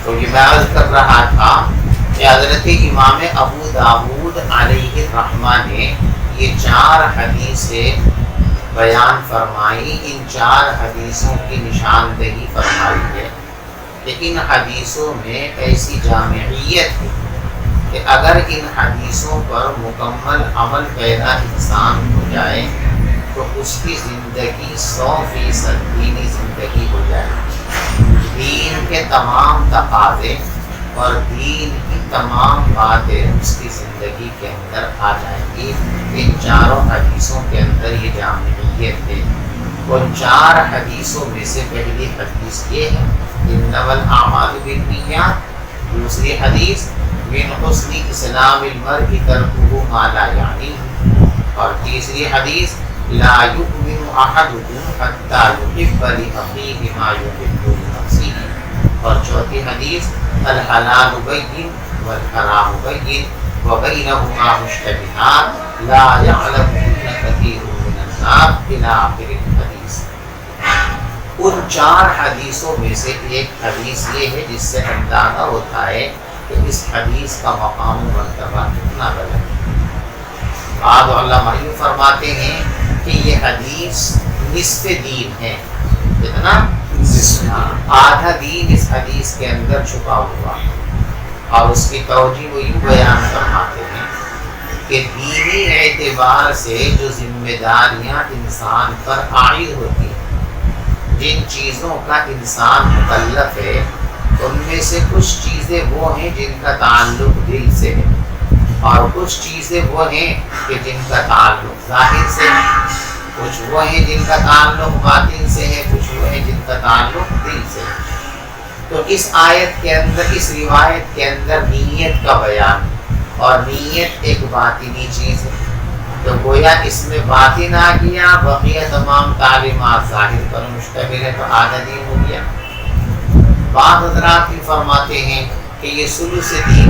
تو یہ میں عرض کر رہا تھا کہ حضرت امام ابو داؤد علیہ الرحمہ نے یہ 4 حدیثیں بیان فرمائی. ان 4 حدیثوں کی نشاندہی فرمائی ہے کہ ان حدیثوں میں ایسی جامعیت ہے کہ اگر ان حدیثوں پر مکمل عمل پیرا انسان ہو جائے تو اس کی زندگی 100% دینی زندگی ہو جائے. دین کے تمام تقاضے اور دین کی تمام باتیں اس کی زندگی کے اندر آ جائیں گی. ان 4 حدیثوں کے اندر یہ جامعیت ہے. ان 4 حدیثوں میں سے پہلی حدیث یہ ہے انما الاعمال بالنیات. دوسری حدیث من حسن اسلام المرء ترکہ ما لا یعنیہ. اور تیسری حدیث لا یؤمن احدکم حتی یحب لأخیہ ما یحب لنفسہ. اور چوتھی حدیث الحلال بین والحرام بین وبینہما مشتبہات لا یعلمہن کثیر من الناس الی آخر الحدیث. ان 4 حدیثوں میں سے ایک حدیث یہ ہے جس سے اندازہ ہوتا ہے کہ اس حدیث کا مقام و مرتبہ کتنا بڑا ہے. بعض علماء یوں فرماتے ہیں کہ یہ حدیث نصف دین ہے. کتنا؟ آدھا دین اس حدیث کے اندر چھپا ہوا. اور اس کی توجیہ وہ یوں بیان فرماتے ہیں کہ دینی اعتبار سے جو ذمہ داریاں انسان پر عائد ہوتی ہیں، جن چیزوں کا انسان مکلف ہے، ان میں سے کچھ چیزیں وہ ہیں جن کا تعلق دل سے ہے، اور کچھ چیزیں وہ ہیں کہ جن کا تعلق ظاہر سے ہے، کچھ وہ ہیں جن کا تعلق باطن سے ہے، کچھ وہ ہیں جن کا تعلق دل سے ہے. تو اس آیت کے اندر، اس روایت کے اندر نیت کا بیان، اور نیت ایک باطنی چیز ہے. تو گویا اس میں باطن آ گیا، بقیہ تمام تعلیمات ظاہر پر مشتمل ہے، تو آدھا دین ہو گیا. بعض حضرات بھی فرماتے ہیں کہ یہ ثلث دین.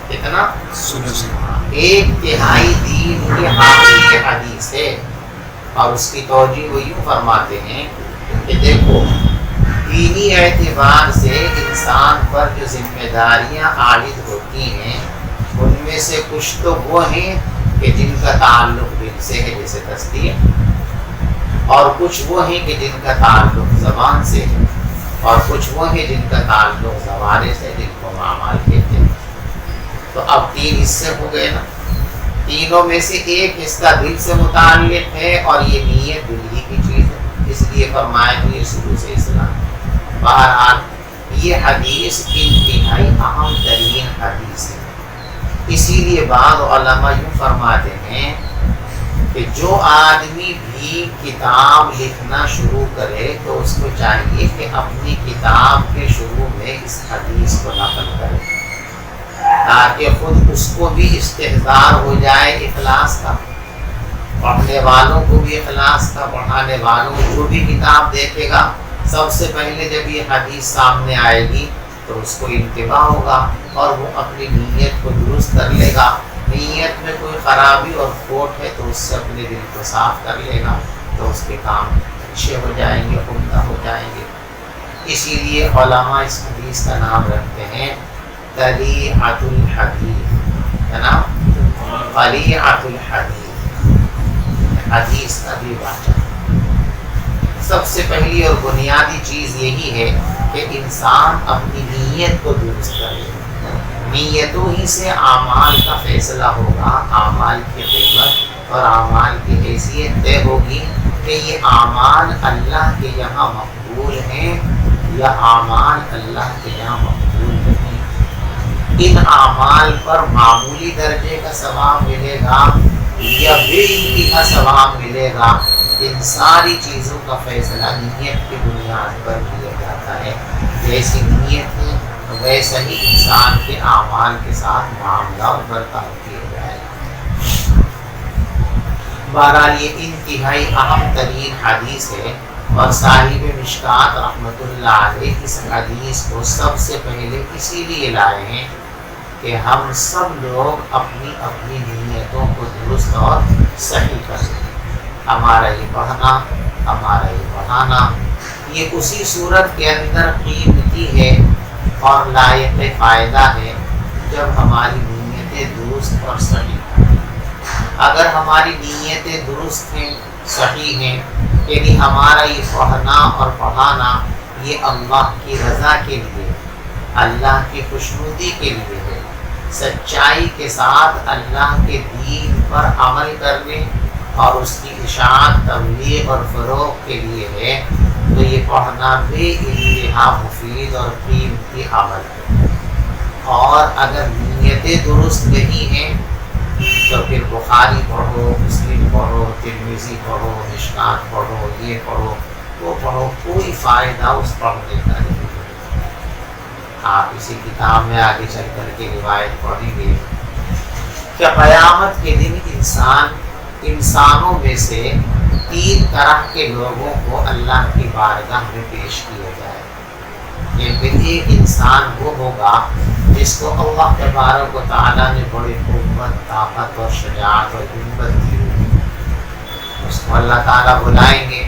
کتنا؟ ثلث. 1/3 دین کی حاصل یہ حدیث ہے. اور اس کی توجیہ وہ یوں فرماتے ہیں کہ دیکھو، دینی اعتبار سے انسان پر جو ذمہ داریاں عائد ہوتی ہیں، ان میں سے کچھ تو وہ ہیں کہ جن کا تعلق دل سے ہے، جیسے تصدیق، اور کچھ وہ ہیں کہ جن کا تعلق زبان سے ہے، اور کچھ وہ ہیں جن کا تعلق زوارے سے، جن کو اعمال کہتے ہیں. تو اب 3 حصے ہو گئے نا. تینوں میں سے ایک حصہ دل سے متعلق ہے، اور یہ نیت دل ہی کی چیز ہے، اس لیے فرمایا کہ یہ شروع سے اسلام. بہرحال یہ حدیث انتہائی اہم ترین حدیث ہے. اسی لیے بعض علماء یوں فرماتے ہیں کہ جو آدمی بھی کتاب لکھنا شروع کرے تو اس کو چاہیے کہ اپنی کتاب کے شروع میں اس حدیث کو نقل کرے، تاکہ خود اس کو بھی استحضار ہو جائے اخلاص کا، پڑھنے والوں کو بھی اخلاص کا، پڑھانے والوں کو جو بھی کتاب دیکھے گا، سب سے پہلے جب یہ حدیث سامنے آئے گی تو اس کو انتباہ ہوگا، اور وہ اپنی نیت کو درست کر لے گا. نیت میں کوئی خرابی اور کھوٹ ہے تو اس سے اپنے دل کو صاف کر لے گا، تو اس کے کام اچھے ہو جائیں گے، عمدہ ہو جائیں گے. اسی لیے علماء اس حدیث کا نام رکھتے ہیں طلیعۃ الحدیث، ہے نا، طلیعۃ الحدیث، حدیث کا بھی واقعہ. سب سے پہلی اور بنیادی چیز یہی ہے کہ انسان اپنی نیت کو درست کرے. نیتوں ہی سے اعمال کا فیصلہ ہوگا، اعمال کی قیمت اور اعمال کی حیثیت طے ہوگی کہ یہ اعمال اللہ کے یہاں مقبول ہیں یا اعمال اللہ کے یہاں مقبول نہیں. ان اعمال پر معمولی درجے کا ثواب ملے گا یا بے انتہا ثواب ملے گا. ان ساری چیزوں کا فیصلہ نیت کی بنیاد پر کیا جاتا ہے. جیسی نیت ہے ویسا ہی انسان کے اعمال کے ساتھ معاملہ اور برتاؤ کیا جائے گا. بہرحال یہ انتہائی اہم ترین حدیث ہے، اور صاحب مشکات رحمۃ اللہ علیہ اس حدیث کو سب سے پہلے اسی لیے لائے ہیں کہ ہم سب لوگ اپنی اپنی نیتوں کو درست اور صحیح کریں. ہمارا یہ پڑھنا، ہمارا یہ پڑھانا، یہ اسی صورت کے اندر قیمتی ہے اور لائق فائدہ ہے جب ہماری نیتیں درست اور صحیح. اگر ہماری نیتیں درست ہیں، صحیح ہیں، یعنی ہمارا یہ پڑھنا اور پڑھانا یہ اللہ کی رضا کے لیے، اللہ کی خوشنودی کے لیے ہے، سچائی کے ساتھ اللہ کے دین پر عمل کرنے اور اس کی اشاعت، تبلیغ اور فروغ کے لیے ہے، تو یہ پڑھنا بھی انتہا مفید اور قیمتی عمل ہے. اور اگر نیتیں درست نہیں ہیں تو پھر بخاری پڑھو، مسلم پڑھو، ترمذی پڑھو، مشکات پڑھو، یہ پڑھو، وہ پڑھو، کوئی فائدہ اس پڑھنے کا نہیں. آپ اسی کتاب میں آگے چل کر کے روایت پڑھیں گے کہ قیامت کے دن انسانوں میں سے 3 طرح کے لوگوں کو اللہ کی بارگاہ میں پیش کیا جائے. ان میں ایک انسان وہ ہوگا جس کو اللہ تبارک و تعالیٰ نے بڑی قوت، طاقت اور شجاعت اور ہمت دی ہوگی. اس کو اللہ تعالیٰ بلائیں گے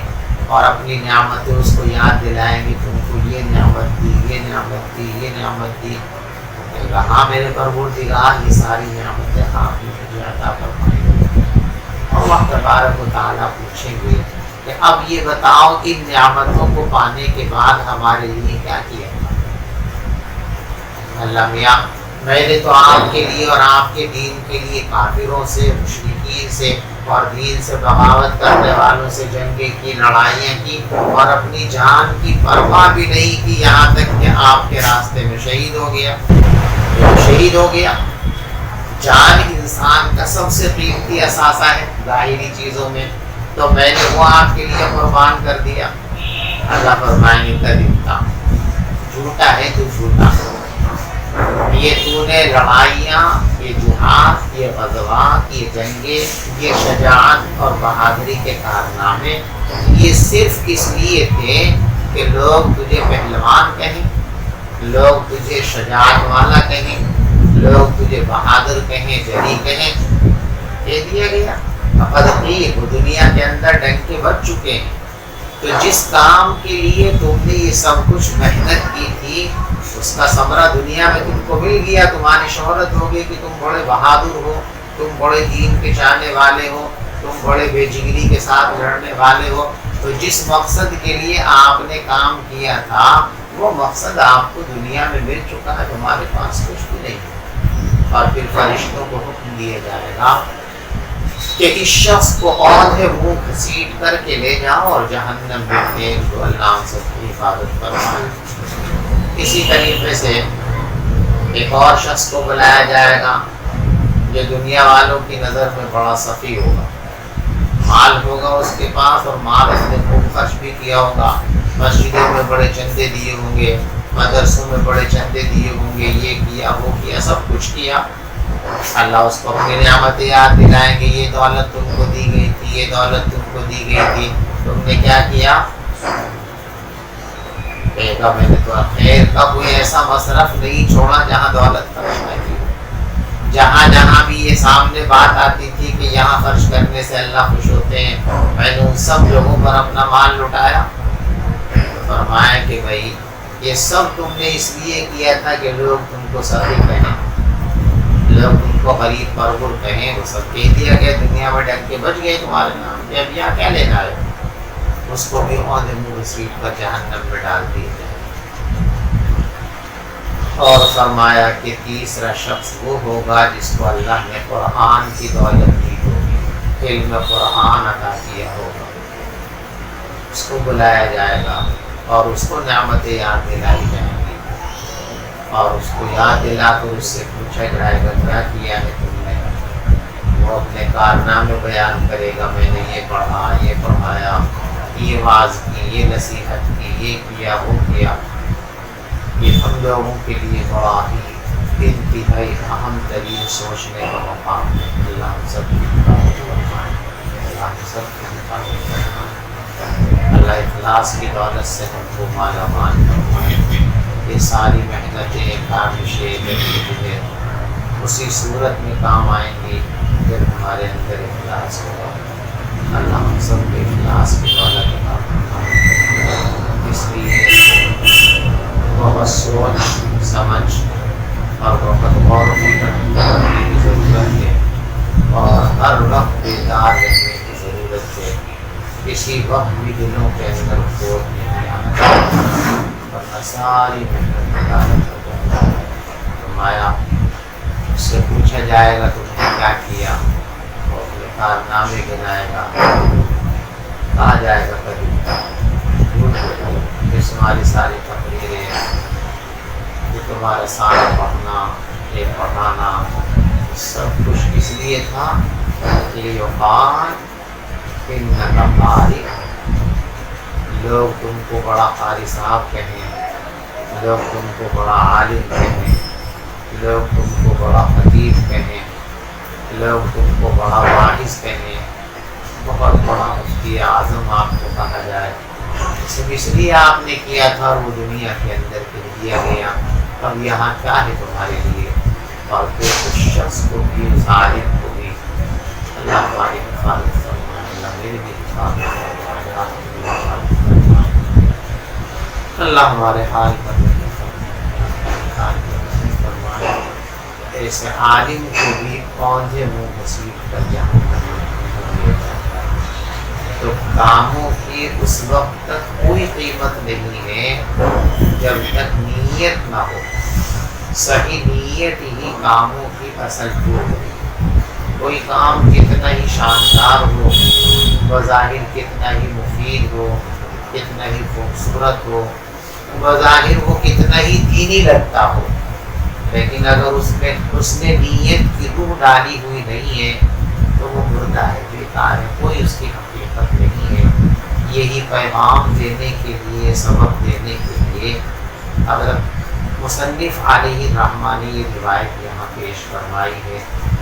اور اپنی نعمتیں اس کو یاد دلائیں گے، تم کو یہ نعمت دی، یہ نعمت دی، یہ نعمت دی. ہاں میرے پروردگار، یہ ساری نعمتیں آپ نے مجھے عطا فرمائی. اور اللہ تبارک و تعالیٰ پوچھیں گے کہ اب یہ بتاؤ ان نعمتوں کو پانے کے بعد ہمارے لیے کیا کیا؟ اللہ میاں، میں نے تو آپ کے لیے اور آپ کے دین کے لیے کافروں سے، مشرکین سے اور دین سے بغاوت کرنے والوں سے جنگیں کی، لڑائیاں کی، اور اپنی جان کی پرواہ بھی نہیں کی، یہاں تک کہ آپ کے راستے میں شہید ہو گیا. شہید ہو گیا. جان انسان کا سب سے قیمتی اثاثہ ہے ظاہری چیزوں میں، تو میں نے وہ آپ کے لیے قربان کر دیا. اللہ فرمائیں گے کذبتا، جھوٹا ہے تو جھوٹا. یہ تو نے لڑائیاں، یہ جہاد، یہ غزوات، یہ جنگیں، یہ شجاعت اور بہادری کے کارنامے یہ صرف اس لیے تھے کہ لوگ تجھے پہلوان کہیں، لوگ تجھے شجاعت والا کہیں، لوگ تجھے بہادر کہیں، جری کہیں. کہہ دیا گیا فقط وہ دنیا کے اندر ڈنکے بج چکے ہیں. تو جس کام کے لیے تم نے یہ سب کچھ محنت کی تھی اس کا ثمرہ دنیا میں تم کو مل گیا. تمہاری شہرت ہو گئی کہ تم بڑے بہادر ہو، تم بڑے دین کے چاہنے والے ہو، تم بڑے بے جگری کے ساتھ لڑنے والے ہو. تو جس مقصد کے لیے آپ نے کام کیا تھا وہ مقصد آپ کو دنیا میں مل چکا ہے، تمہارے پاس کچھ بھی نہیں. اور پھر فرشتوں کو حکم دیا جائے گا کہ اس شخص کو اور ہے منہ گھسیٹ کر کے لے جاؤ اور جہنم میں پھینک دو، اللہ ہم سب کی حفاظت فرمائے. اسی طریقے سے ایک اور شخص کو بلایا جائے گا جو دنیا والوں کی نظر میں بڑا سخی ہوگا، مال ہوگا اس کے پاس اور مال اس نے خوب خرچ بھی کیا ہوگا، مسجدوں میں بڑے چندے دیے ہوں گے، مدرسوں میں بڑے چندے دیے ہوں گے، یہ کیا وہ کیا، سب کچھ کیا. اللہ اس کو اپنی نعمتیں یاد دلائیں گے، یہ دولت تم کو دی گئی تھی، یہ دولت تم کو دی گئی تھی، تم نے کیا کیا؟ کہے گا میں نے تو خیر کا کوئی ایسا مصرف نہیں چھوڑا جہاں دولت خرچ نہ کی. جہاں جہاں بھی یہ سامنے بات آتی تھی کہ یہاں خرچ کرنے سے اللہ خوش ہوتے ہیں، میں نے ان سب لوگوں پر اپنا مال لٹایا. فرمایا کہ بھائی یہ سب تم نے اس لیے کیا تھا کہ لوگ تم کو سخی کہیں، لوگ تم کو غریب پرور کہیں. وہ سب کہہ دیا گیا، دنیا میں ڈنکے بج گئے تمہارے نام پہ، اب یہاں کیا لینا ہے؟ اس کو بھی عہدے منہ گھسیٹ کر جہنم میں ڈال دی جائے. اور فرمایا کہ تیسرا شخص وہ ہوگا جس کو اللہ نے قرآن کی دولت دی ہوگی، علم قرآن عطا کیا ہوگا. اس کو بلایا جائے گا اور اس کو نعمتیں یاد دلائی جائیں گی، اور اس کو یاد دلا کر اس سے پوچھا جائے گا کیا کیا ہے تم نے. وہ اپنے کارنامے بیان کرے گا، میں نے یہ پڑھا، یہ پڑھایا، یہ واعظ کی، یہ نصیحت کی، یہ کیا، وہ کیا. یہ ہم لوگوں کے لیے بڑا ہی انتہائی اہم ترین سوچنے کا مقام ہے. اللہ ہم سب کی حفاظت فرمائے، اللہ ہم سب کی حفاظت فرمائے. اللہ اخلاص کی دولت سے ہم کو مالا مال فرمائے. یہ ساری محنتیں، کاوشیں، جدوجہد اسی صورت میں کام آئیں گی جب ہمارے اندر اخلاص ہوگا. اللہ ہم سب کے اخلاص کی دولت عطا فرمائے. اس لیے بہت سوچ کسی وقت بھی دلوں کے اندر کھوٹ نہیں آنا چاہیے، ورنہ ساری محنت غارت ہو جائے گی۔ فرمایا اس سے پوچھا جائے گا تم نے کیا کیا، وہ اپنے کارنامے گنائے گا، کہا جائے گا کبھی یہ تمہاری ساری تقریریں، یہ تمہارا سارا پڑھنا، یہ پڑھانا سب کچھ اس لیے تھا کہ یقال انک قاری، لوگ تم کو بڑا قاری صاحب کہیں، لوگ تم کو بڑا عالم کہیں، لوگ تم کو بڑا خطیب کہیں، لوگ تم کو بڑا واعظ کہیں، بہت بڑا مفتی اعظم آپ کو کہا جائے، صرف اس لیے آپ نے کیا تھا اور وہ دنیا کے اندر کہہ دیا گیا، اب یہاں کیا ہے تمہارے لیے؟ اور پھر اس شخص کو بھی، اس عالم کو بھی اللہ ہماری حفاظت فرمائے، اللہ میری بھی حفاظت فرمائے، آپ کی بھی حفاظت فرمائے، اللہ ہمارے حال پر رحم فرمائے۔ ایسے عالم کو بھی پونجے منہ گھسیٹ کر جہنم میں دیا جاتا ہے، تو کاموں کی اس وقت تک کوئی قیمت نہیں ہے جب تک نیت نہ ہو۔ صحیح نیت ہی کاموں کی اصل چوٹ ہے۔ کوئی کام کتنا ہی شاندار ہو، بظاہر کتنا ہی مفید ہو، کتنا ہی خوبصورت ہو، بظاہر وہ کتنا ہی دینی لگتا ہو، لیکن اگر اس نے نیت کی روح ڈالی ہوئی نہیں ہے تو وہ مردہ ہے، بیکار ہے، کوئی اس کی حقیقت نہیں ہے۔ یہی پیغام دینے کے لیے، سبق دینے کے لیے حضرت مصنف علیہ الرحمہ نے یہ روایت یہاں پیش فرمائی ہے،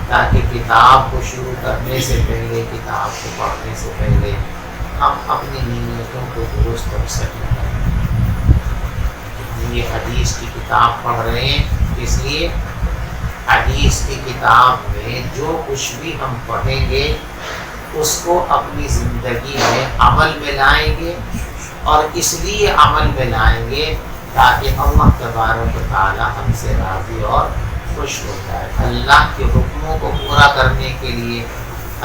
تاکہ کتاب کو شروع کرنے سے پہلے، کتاب کو پڑھنے سے پہلے ہم اپنی نیتوں کو درست کر سکیں۔ یہ حدیث کی کتاب پڑھ رہے ہیں، اس لیے حدیث کی کتاب میں جو کچھ بھی ہم پڑھیں گے اس کو اپنی زندگی میں عمل میں لائیں گے، اور اس لیے عمل میں لائیں گے تاکہ اللہ تبارک و تعالی ہم سے راضی اور خوش ہو جائے۔ اللہ کے حکموں کو پورا کرنے کے لیے،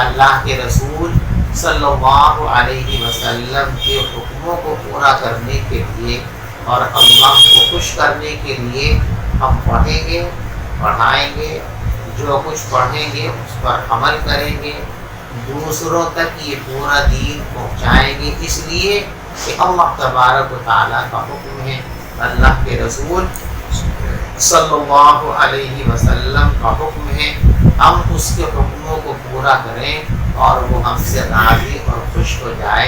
اللہ کے رسول صلی اللہ علیہ وسلم کے حکموں کو پورا کرنے کے لیے اور اللہ کو خوش کرنے کے لیے ہم پڑھیں گے، پڑھائیں گے، جو کچھ پڑھیں گے اس پر عمل کریں گے، دوسروں تک یہ پورا دین پہنچائیں گے، اس لیے کہ اللہ تبارک و تعالیٰ کا حکم ہے، اللہ کے رسول صلی اللہ علیہ وسلم کا حکم ہے، ہم اس کے حکموں کو پورا کریں اور وہ ہم سے راضی اور خوش ہو جائے،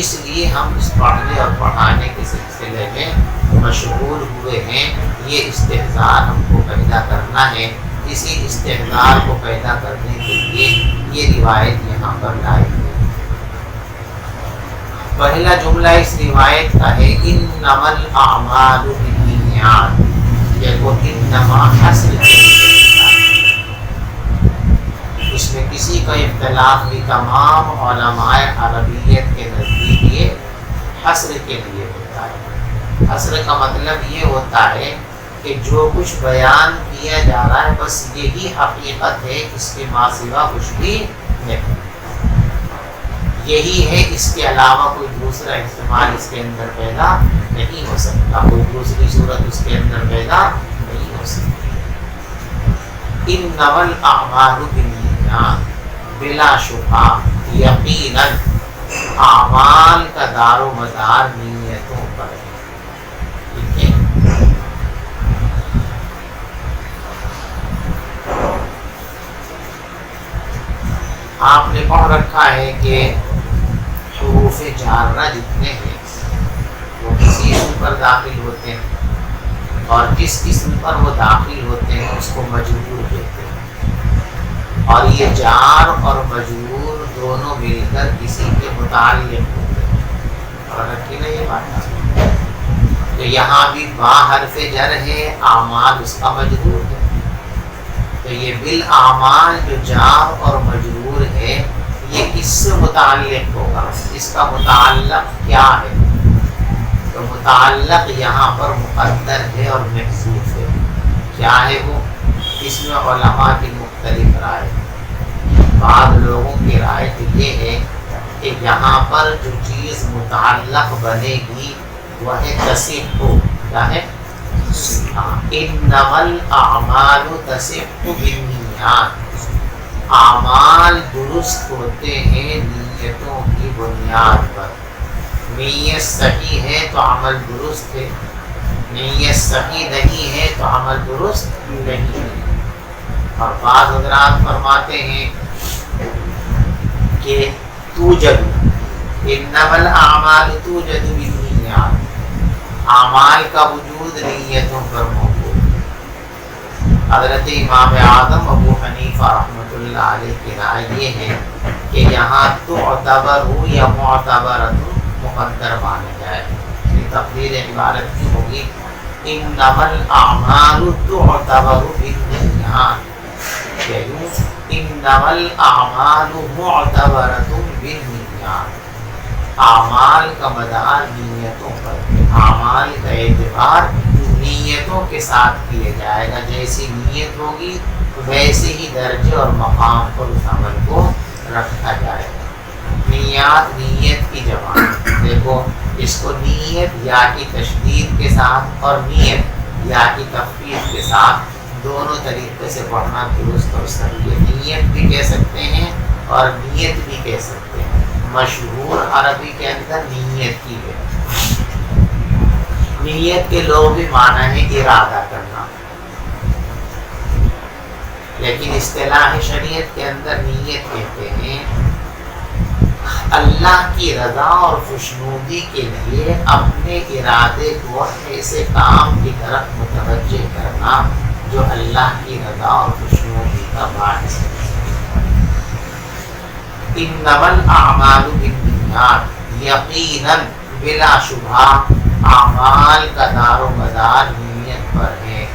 اس لیے ہم اس پڑھنے اور پڑھانے کے سلسلے میں مشغول ہوئے ہیں۔ یہ استحضار ہم کو پیدا کرنا ہے، اسی استحضار کو پیدا کرنے کے لیے یہ روایت یہاں پر لائی ہے۔ پہلا جملہ اس روایت کا ہے انما الاعمال بالنیات، دیکھو انما حصر کے لیے، اس میں کسی کا اختلاف بھی، تمام علماء عربیت کے نزدیک یہ حصر کے لیے ہوتا ہے۔ حصر کا مطلب یہ ہوتا ہے کہ جو کچھ بیان کیا جا رہا ہے بس یہی حقیقت ہے، اس کے ماں سوا کچھ بھی نہیں، یہی ہے، اس کے علاوہ کوئی دوسرا استعمال اس کے اندر پیدا نہیں ہو سکتا، کوئی دوسری صورت اس کے اندر پیدا نہیں ہو سکتی۔ انما الاعمال بالنیات، بلا شبہ، یقیناً اعمال کا دار و مدار نیتوں پر ہے، ٹھیک ہے۔ آپ نے پڑھ رکھا ہے کہ حروف جارہ جتنے ہیں وہ کسی اسم پر داخل ہوتے ہیں، اور جس اسم پر وہ داخل ہوتے ہیں اس کو مجرور کہتے ہیں، اور یہ جار اور مجرور دونوں مل کر کسی کے متعلق ہوتے ہیں، اور رکھی نا یہ بات، تو یہاں بھی با حرف جر ہے، اعمال اس کا مجرور ہے، تو یہ بالاعمال جو جار اور مجرور ہے یہ کس سے متعلق ہوگا، اس کا متعلق کیا ہے؟ تو متعلق یہاں پر مقدر ہے اور محذوف ہے، کیا ہے وہ؟ اس میں علماء کی مختلف رائے، بعض لوگوں کی رائے یہ ہے کہ یہاں پر جو چیز متعلق بنے گی وہ ہے تصح، کیا ہے؟ انما الاعمال تصح بالنیات، اعمال درست ہوتے ہیں نیتوں کی بنیاد پر۔ نیت صحیح ہے تو عمل درست ہے، نیت صحیح نہیں ہے تو عمل درست نہیں ہے۔ اور بعض حضرات فرماتے ہیں کہ توجد انما الاعمال توجد بالنیات، اعمال کا وجود نیتوں پر موجود ہے۔ حضرت امام اعظم ابو حنیفہ رحمۃ اللہ علیہ کی رائے یہ ہے کہ یہاں تعتبر یا معتبرۃ مقدر مانا جائے، یہ تقدیر عبارت کی ہوگی انما الاعمال تعتبر بالنیات، انما الاعمال معتبرۃ بالنیات، اعمال کا مدار نیتوں پر، اعمال کا اعتبار نیتوں کے ساتھ کیا جائے گا، جیسی نیت ہوگی ویسے ہی درجے اور مقام پر اس عمل کو رکھا جائے گا۔ نیات، نیت کی جمع، دیکھو اس کو نیت یا کی تشدید کے ساتھ اور نیت یا کی تخفیف کے ساتھ دونوں طریقے سے پڑھنا درست اور صحیح ہے۔ نیت بھی کہہ سکتے ہیں اور نیت بھی کہہ سکتے ہیں، مشہور عربی کے اندر نیت کی ہے۔ نیت کے لغوی معنی ہے ارادہ کرنا، لیکن اصطلاح شریعت کے اندر نیت کہتے ہیں اللہ کی رضا اور خوشنودی کے لیے اپنے ارادے کو ایسے کام کی طرف متوجہ کرنا جو اللہ کی رضا اور خوشنودی کا باعث ہے۔ انما الاعمال بالنیات، یقیناً بلا شبہ اعمال کا دار و مدار نیت پر ہے۔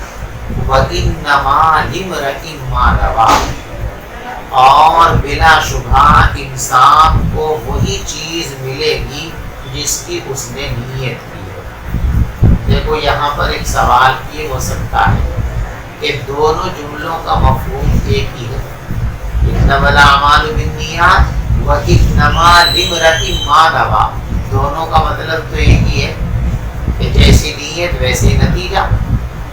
وَإِنَّمَا لِامْرِئٍ مَّا نَوَىٰ، اور بلا شبہ انسان کو وہی چیز ملے گی جس کی اس نے نیت کی ہے۔ دیکھو یہاں پر ایک سوال یہ ہو سکتا ہے کہ دونوں جملوں کا مفہوم ایک ہی ہے، انما الاعمال بالنیات وانما لامرئ ما نویٰ، دونوں کا مطلب تو ایک ہی ہے کہ جیسی نیت ویسے نتیجہ۔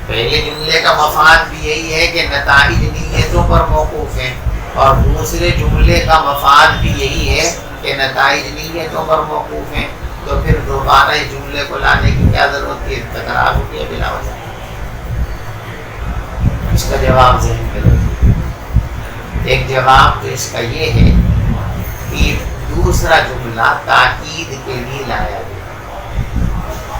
پہلے جملے کا مفاد بھی یہی ہے کہ نتائج نیتوں پر موقوف ہیں، اور دوسرے جملے کا مفاد بھی یہی ہے کہ نتائج نیتوں پر موقوف ہیں، تو پھر دوبارہ اس جملے کو لانے کی کیا ضرورت ہے؟ تکرار ہوتی ہے بلا وجہ۔ اس کا جواب ذہن میں رکھیے۔ ایک جواب تو اس کا یہ ہے کہ دوسرا جملہ تاکید کے لیے لایا گیا۔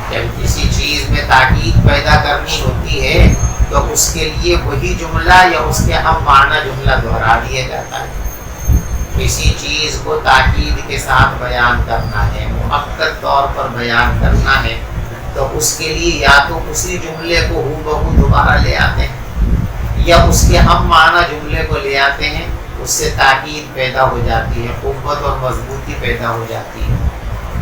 جب کسی چیز میں تاکید پیدا کرنی ہوتی ہے تو اس کے لیے وہی جملہ یا اس کے ہم معنی جملہ دہرا دیا جاتا ہے۔ کسی چیز کو تاکید کے ساتھ بیان کرنا ہے، مؤکد طور پر بیان کرنا ہے، تو اس کے لیے یا تو اسی جملے کو ہو بہو دوبارہ لے آتے ہیں یا اس کے ہم معنی جملے کو لے آتے ہیں، اس سے تاکید پیدا ہو جاتی ہے، قوت اور مضبوطی پیدا ہو جاتی ہے۔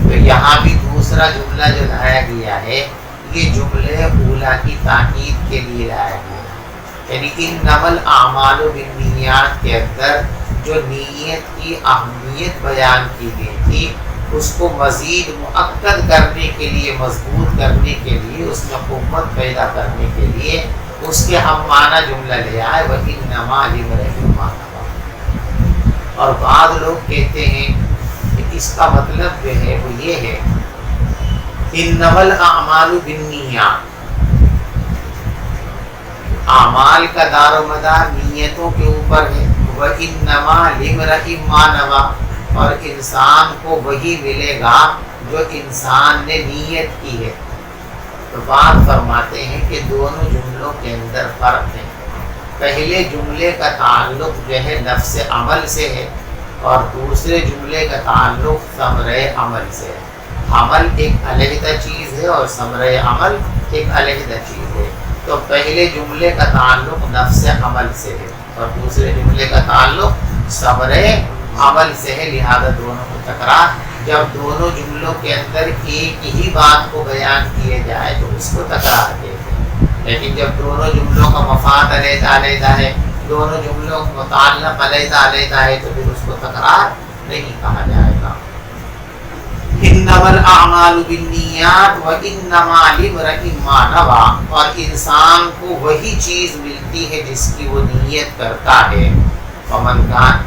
تو یہاں بھی دوسرا جملہ جو لایا گیا ہے یہ جملے اولا کی تاکید کے لیے لایا گیا ہے، یعنی انما الاعمال بالنیات کے اندر جو نیت کی اہمیت بیان کی گئی تھی اس کو مزید مؤکد کرنے کے لیے، مضبوط کرنے کے لیے، اس میں قوت پیدا کرنے کے لیے اس کے ہم معنی جملہ لے آئے وَإِنَّمَا لِامْرِئٍ مَّا نَوَىٰ۔ اور بعض لوگ کہتے ہیں کہ اس کا مطلب جو ہے وہ یہ ہے انما الاعمال بالنیات، اعمال کا دار و مدار نیتوں کے اوپر ہے، وَإِنَّمَا لِامْرِئٍ مَّا نَوَىٰ، اور انسان کو وہی ملے گا جو انسان نے نیت کی ہے۔ تو بات فرماتے ہیں کہ دونوں جملوں کے اندر فرق ہے۔ پہلے جملے کا تعلق جو ہے نفس عمل سے ہے اور دوسرے جملے کا تعلق ثمرہ عمل سے ہے۔ عمل ایک علیحدہ چیز ہے اور ثمرہ عمل ایک علیحدہ چیز ہے۔ تو پہلے جملے کا تعلق نفس عمل سے ہے اور دوسرے جملے کا تعلق ثمرہ عمل سے ہے، لہذا دونوں کو تکرار۔ جب دونوں جملوں کے اندر ایک ہی بات کو بیان کیے جائے تو اس کو تکرار کہتے ہیں، لیکن جب دونوں جملوں کا مفاد علیحدہ علیحدہ ہے، دونوں جملوں کا متعلق علیحدہ علیحدہ ہے، تو پھر اس کو تکرار نہیں کہا جائے گا۔ انما الاعمال بالنیات وانما لامرئ ما نوى، اور انسان کو وہی چیز ملتی ہے جس کی وہ نیت کرتا ہے. فمن کان